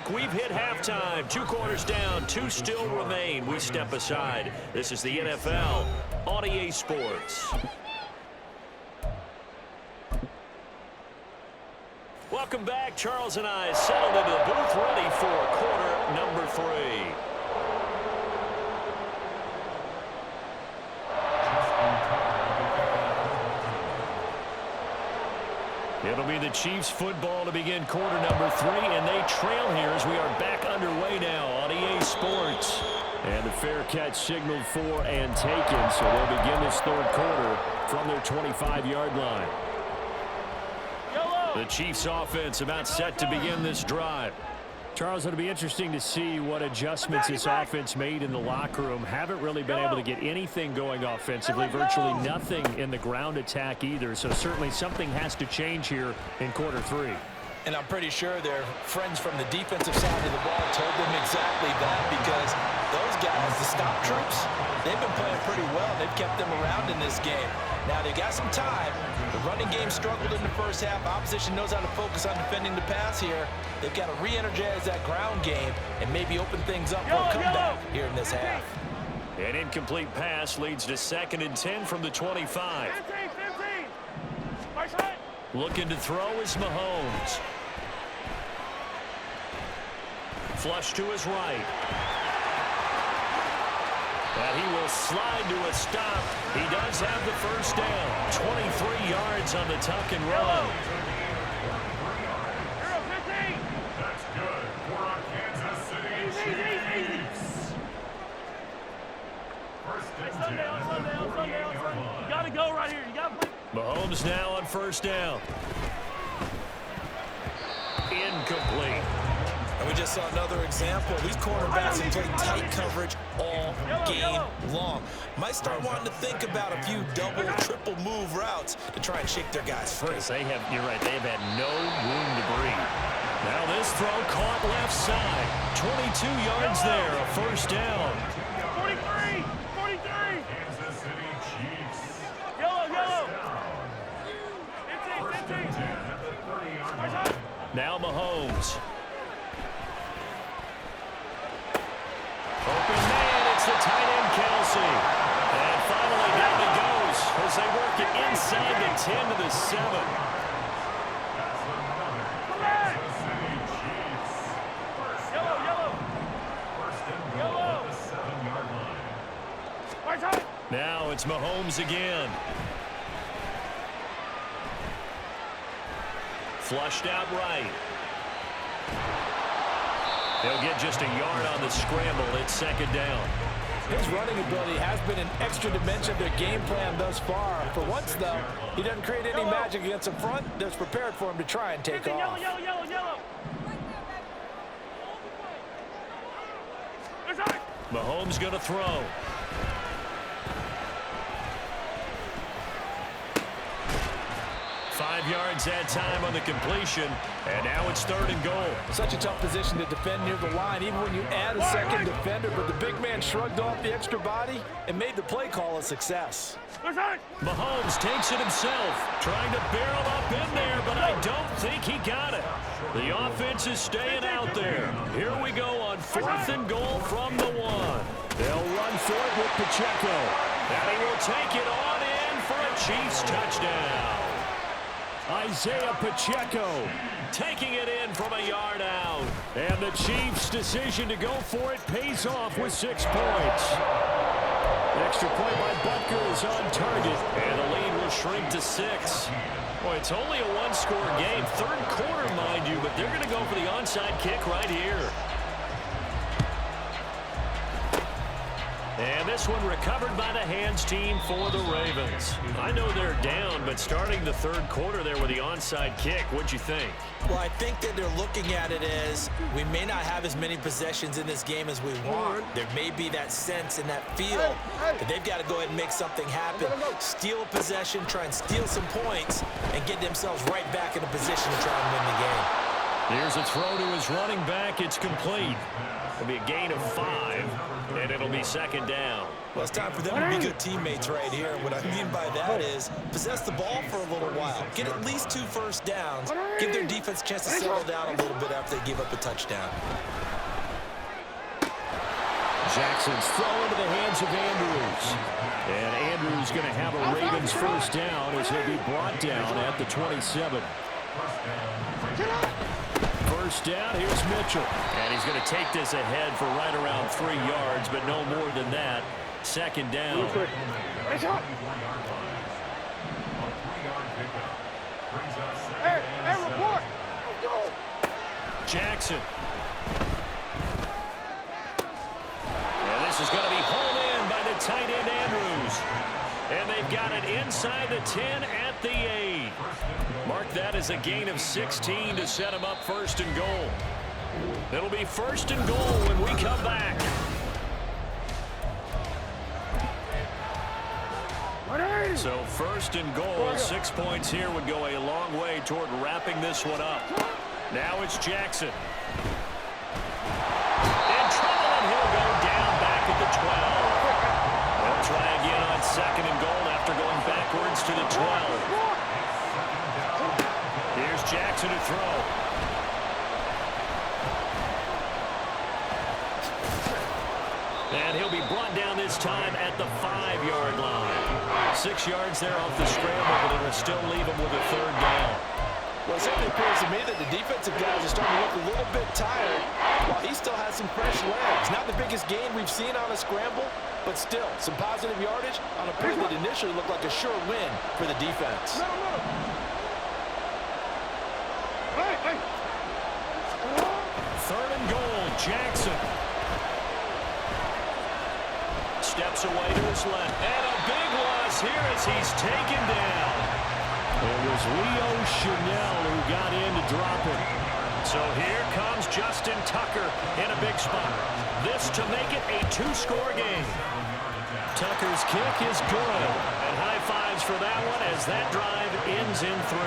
back. We've hit halftime. 2 quarters down. 2 still remain. We step aside. This is the NFL on EA Sports. Welcome back. Charles and I settled into the booth ready for quarter number 3. It'll be the Chiefs football to begin quarter number 3, and they trail here as we are back underway now on EA Sports. And the fair catch signaled for and taken, so they'll begin this third quarter from their 25-yard line. The Chiefs offense about set to begin this drive. Charles, it'll be interesting to see what adjustments this offense made in the locker room. Haven't really been able to get anything going offensively, virtually nothing in the ground attack either. So certainly something has to change here in quarter 3. And I'm pretty sure their friends from the defensive side of the ball told them exactly that, because those guys, the stop troops, they've been playing pretty well. They've kept them around in this game. Now, they got some time. The running game struggled in the first half. Opposition knows how to focus on defending the pass here. They've got to re-energize that ground game and maybe open things up for a comeback here in this half. An incomplete pass leads to 2nd and 10 from the 25. 15. Looking to throw is Mahomes. Flush to his right. And he will slide to a stop. He does have the first down. 23 yards on the tuck and run. That's good for our Kansas City Chiefs. First and 10. You got to go right here. You got to play. Mahomes now on first down. Incomplete. And we just saw another example. These cornerbacks have played tight coverage all game long. Might start wanting to think about a few double, triple move routes to try and shake their guys free. You're right, they've had no room to breathe. Now this throw caught left side. 22 yards there, a first down. 43. Kansas City Chiefs. Yellow. 15. Now Mahomes. Open man, it's the tight end, Kelsey. And finally down he goes as they work it inside the 10 to the 7. Now it's Mahomes again. Flushed out right. They'll get just a yard on the scramble. It's 2nd down. His running ability has been an extra dimension of their game plan thus far. For once, though, he doesn't create any magic against the front that's prepared for him to try and take off. Yellow. Mahomes going to throw. Yards that time on the completion, and now it's 3rd and goal. Such a tough position to defend near the line, even when you add a second defender, but the big man shrugged off the extra body and made the play call a success. Mahomes takes it himself, trying to barrel up in there, but I don't think he got it. The offense is staying out there. Here we go on 4th and goal from the 1. They'll run for it with Pacheco, and he will take it on in for a Chiefs touchdown. Isaiah Pacheco taking it in from a yard out. And the Chiefs' decision to go for it pays off with 6 points. Extra point by Butker is on target. And the lead will shrink to 6. Boy, it's only a one-score game. 3rd quarter, mind you, but they're going to go for the onside kick right here. And this one recovered by the hands team for the Ravens. I know they're down, but starting the 3rd quarter there with the onside kick, what'd you think? Well, I think that they're looking at it as we may not have as many possessions in this game as we want. There may be that sense and that feel that they've got to go ahead and make something happen. Steal a possession, try and steal some points, and get themselves right back in a position to try and win the game. Here's a throw to his running back. It's complete. It'll be a gain of 5, and it'll be second down. Well, it's time for them to be good teammates right here. And what I mean by that is possess the ball for a little while. Get at least 2 first downs. Give their defense a chance to settle down a little bit after they give up a touchdown. Jackson's throw into the hands of Andrews. And Andrews going to have a Ravens first down as he'll be brought down at the 27. First down, here's Mitchell. And he's going to take this ahead for right around 3 yards, but no more than that. Second down. Hey, report. Jackson. And this is going to be hauled in by the tight end Andrews. And they've got it inside the 10 at the 8. Mark that as a gain of 16 to set them up first and goal. It'll be first and goal when we come back. So first and goal, 6 points here would go a long way toward wrapping this one up. Now it's Jackson. In trouble, and he'll go down back at the 12. They'll try again on second and goal after going backwards to the 12. Here's Jackson to throw. And he'll be brought down this time at the 5-yard line. 6 yards there off the scramble, but it'll still leave him with a third down. Well, it certainly appears to me that the defensive guys are starting to look a little bit tired while he still has some fresh legs. Not the biggest gain we've seen on a scramble, but still some positive yardage on a play that initially looked like a sure win for the defense. Third and goal, Jackson. Steps away to his left. And a big loss here as he's taken down. It was Leo Chanel who got in to drop it. So here comes Justin Tucker in a big spot. This to make it a 2-score game. Tucker's kick is good. And high fives for that one as that drive ends in 3.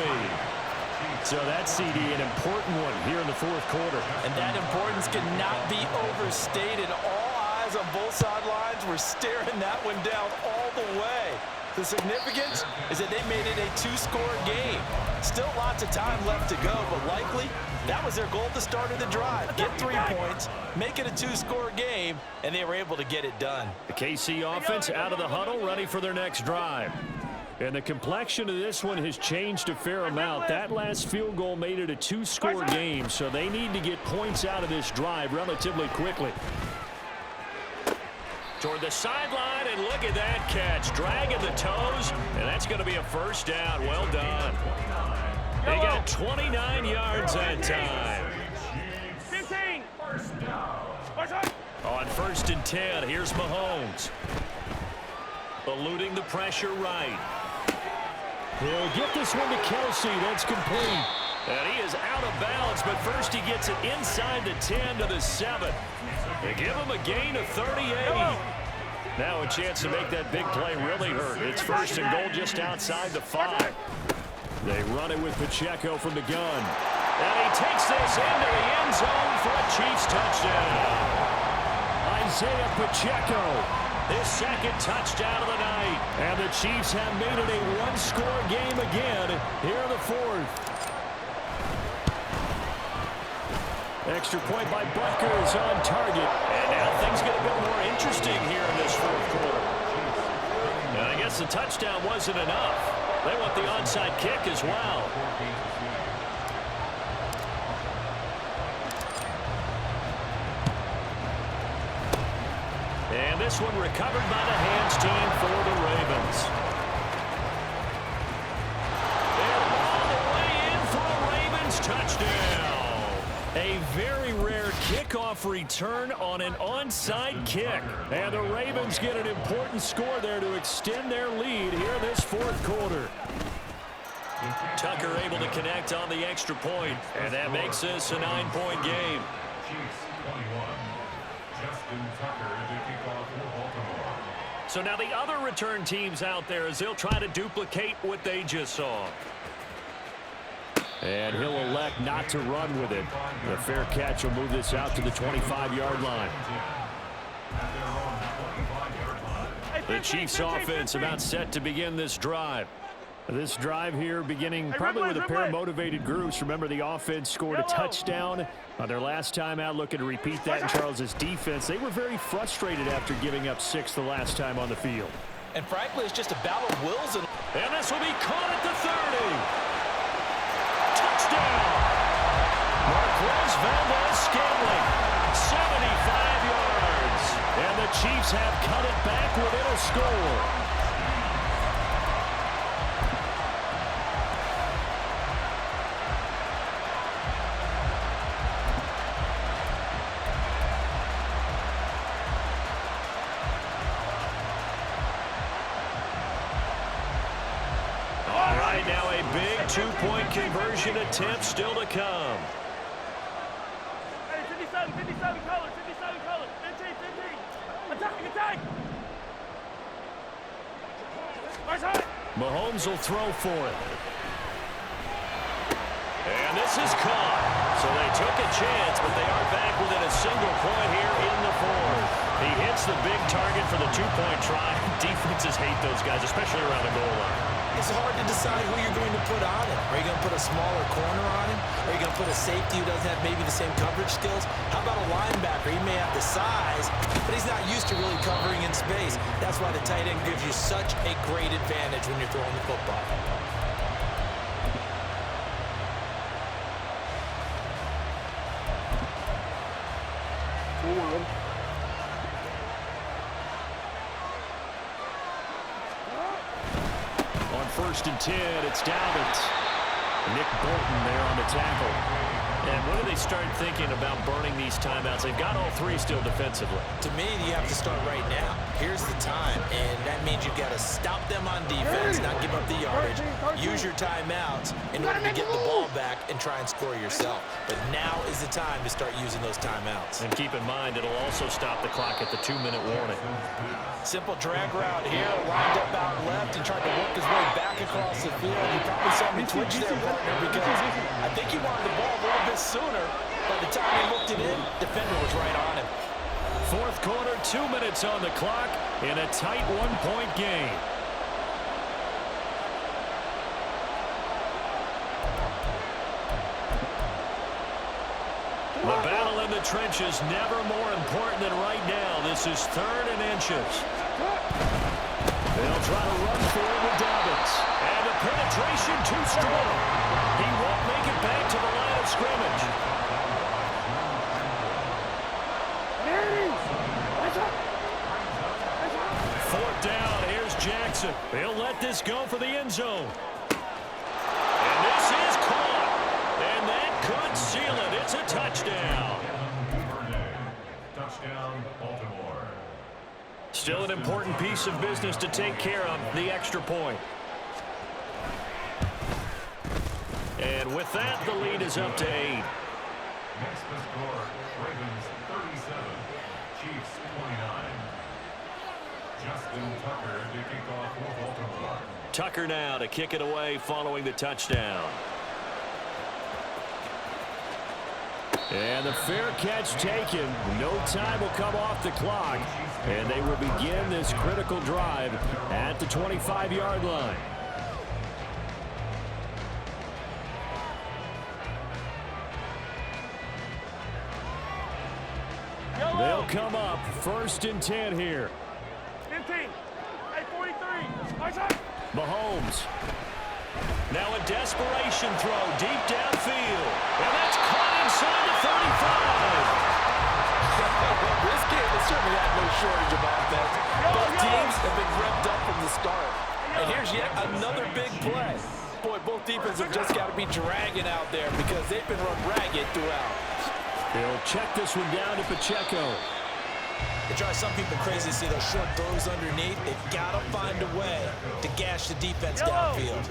So that's, CD, an important one here in the fourth quarter. And that importance cannot be overstated. All eyes on both sidelines were staring that one down all the way. The significance is that they made it a 2-score game. Still lots of time left to go, but likely that was their goal at the start of the drive. Get 3 points, make it a 2-score game, and they were able to get it done. The KC offense out of the huddle, ready for their next drive. And the complexion of this one has changed a fair amount. That last field goal made it a 2-score game, so they need to get points out of this drive relatively quickly. Toward the sideline, and look at that catch. Dragging the toes, and that's going to be a first down. Well done. They got 29 yards that time. 15. On first and 10, here's Mahomes. Eluding the pressure right. He'll get this one to Kelsey. That's complete. And he is out of bounds, but first he gets it inside the 10 to the 7. They give him a gain of 38. Now a chance to make that big play really hurt. It's first and goal just outside the 5. They run it with Pacheco from the gun. And he takes this into the end zone for a Chiefs touchdown. Isaiah Pacheco, his second touchdown of the night. And the Chiefs have made it a 1-score game again here in the fourth. Extra point by Butker is on target. And now things get a bit more interesting here in this fourth quarter. And I guess the touchdown wasn't enough. They want the onside kick as well. And this one recovered by the hands team for the Ravens. And all the way in for a Ravens touchdown. A very rare kickoff return on an onside kick. And the Ravens get an important score there to extend their lead here in this fourth quarter. Tucker able to connect on the extra point, and that makes this a 9-point game. So now the other return teams out there as they'll try to duplicate what they just saw. And he'll elect not to run with it. The fair catch will move this out to the 25-yard line. The Chiefs offense about set to begin this drive. This drive here beginning probably with a pair of motivated groups. Remember, the offense scored a touchdown on their last time out, looking to repeat that in Charles's defense. They were very frustrated after giving up 6 the last time on the field. And frankly, it's just a battle of wills. And this will be caught at the 30. Touchdown! Marquez Valdez-Scantling, 75 yards. And the Chiefs have cut it back within a score. Now a big two-point conversion attempt still to come. Hey, 57 colors, 57 colors, 15. Attack! Mahomes will throw for it. And this is caught. So they took a chance, but they are back within a single point here in the fourth. He hits the big target for the two-point try. Defenses hate those guys, especially around the goal line. It's hard to decide who you're going to put on him. Are you going to put a smaller corner on him? Are you going to put a safety who doesn't have maybe the same coverage skills? How about a linebacker? He may have the size, but he's not used to really covering in space. That's why the tight end gives you such a great advantage when you're throwing the football. First and 10, it's Dalvin. Nick Bolton there on the tackle. And when do they start thinking about burning these timeouts? They've got all 3 still defensively. To me, you have to start right now. Here's the time, and that means you've got to stop them on defense, not give up the yardage, use your timeouts in order to get the ball back and try and score yourself. But now is the time to start using those timeouts. And keep in mind, it'll also stop the clock at the 2-minute warning. Simple drag route here, lined up out left and tried to work his way back across the field. You probably saw me twitch there, partner, because I think he wanted the ball a little bit sooner. By the time he looked it in, defender was right on him. Fourth quarter, 2 minutes on the clock in a tight 1-point game. The battle in the trenches never more important than right now. This is 3rd and inches. They'll try to run for it with Dobbins. And the penetration too strong. He won't make it back to the line of scrimmage. Fourth down, here's Jackson. He'll let this go for the end zone. And this is caught. And that could seal it. It's a touchdown. Touchdown, Baltimore. Still an important piece of business to take care of, the extra point. And with that, the lead is up to 8. Next to score, Ravens 37, Chiefs 29. Justin Tucker to kick off for Baltimore. Tucker now to kick it away following the touchdown. And the fair catch taken. No time will come off the clock. And they will begin this critical drive at the 25-yard line. They'll come up 1st and 10 here. 15. Hey, 43. Mahomes. Now a desperation throw deep downfield. And that's caught inside the 35. This game has certainly had no shortage of offense. Both teams have been revved up from the start. And here's yet another big play. Boy, both defenses have just got to be dragging out there because they've been run ragged throughout. They'll check this one down to Pacheco. It drives some people crazy to see those short throws underneath. They've got to find a way to gash the defense downfield.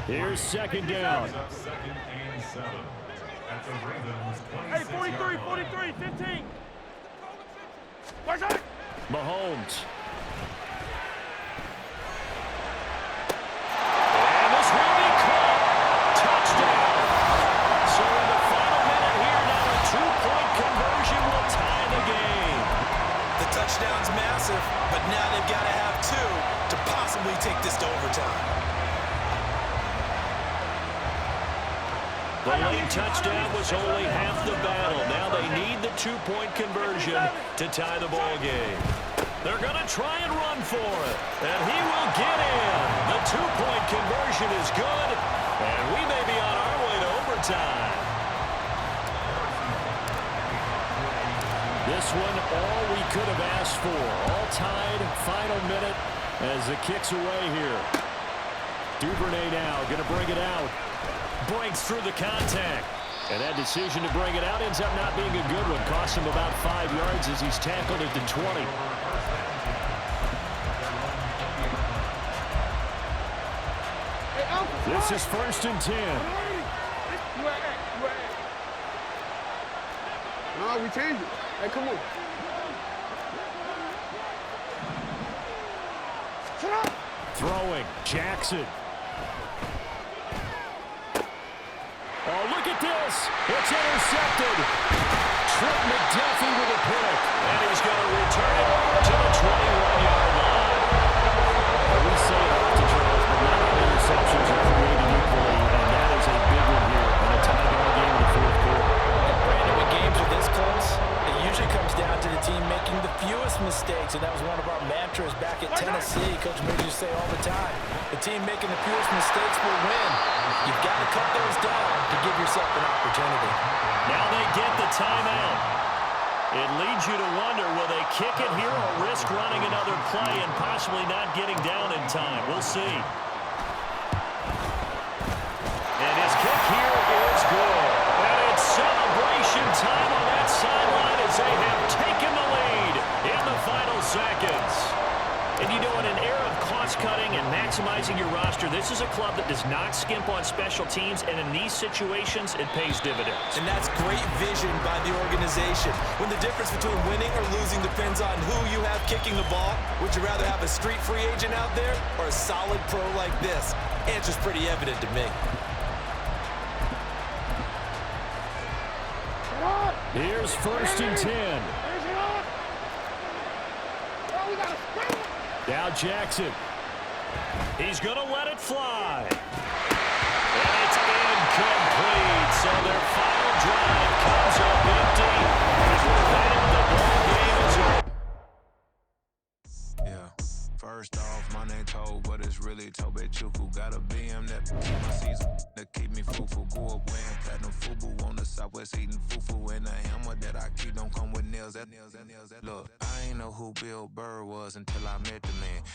Here's 2nd down. Second and 7 at the Ravens 26. Hey, 43, 15. Mahomes. And this will be caught. Touchdown. take this to overtime. The late touchdown was only half the battle. Now they need the two-point conversion to tie the ball game. They're going to try and run for it, and he will get in. The two-point conversion is good, and we may be on our way to overtime. This one, all we could have asked for. All tied, final minute as the kick's away here. Duvernay now going to bring it out. Breaks through the contact. And that decision to bring it out ends up not being a good one. Costs him about 5 yards as he's tackled at the 20. This is 1st and 10. No, we changed it. Hey, come on. Throwing. Jackson. Oh, look at this. It's intercepted. Trip McDuffie with a pick. And he's going to return it to the 21-yard line. We say it often, Charles, but not all interceptions are created equally, and that is a big one here in a tie ball game in the fourth quarter. And Brandon, when games are this close, it usually comes down to the team making the fewest mistakes, and that was one of our mantras back at Tennessee. Coach Major used to say all the time, the team making the fewest mistakes will win. You've got to cut those down to give yourself an opportunity. Now they get the timeout. It leads you to wonder, will they kick it here or risk running another play and possibly not getting down in time? We'll see. And his kick here is good. And it's celebration time on that sideline as they have taken the lead in the final seconds. And you know, in an era of cost-cutting and maximizing your roster, this is a club that does not skimp on special teams, and in these situations, it pays dividends. And that's great vision by the organization. When the difference between winning or losing depends on who you have kicking the ball, would you rather have a street free agent out there or a solid pro like this? Answer's pretty evident to me. Here's 1st and 10. Now Jackson. He's going to let it fly. And it's incomplete. So their final drive comes up empty. Because with that, the ball game is over. Yeah. First off, my name Toad, but it's really Tobe Chuku. Got a BM that keep my season, that keep me fruitful. Grew up wearing platinum FUBU on the Southwest eating fufu. And a hammer that I keep don't come with nails. Look, I ain't know who Bill Burr was until I met the man.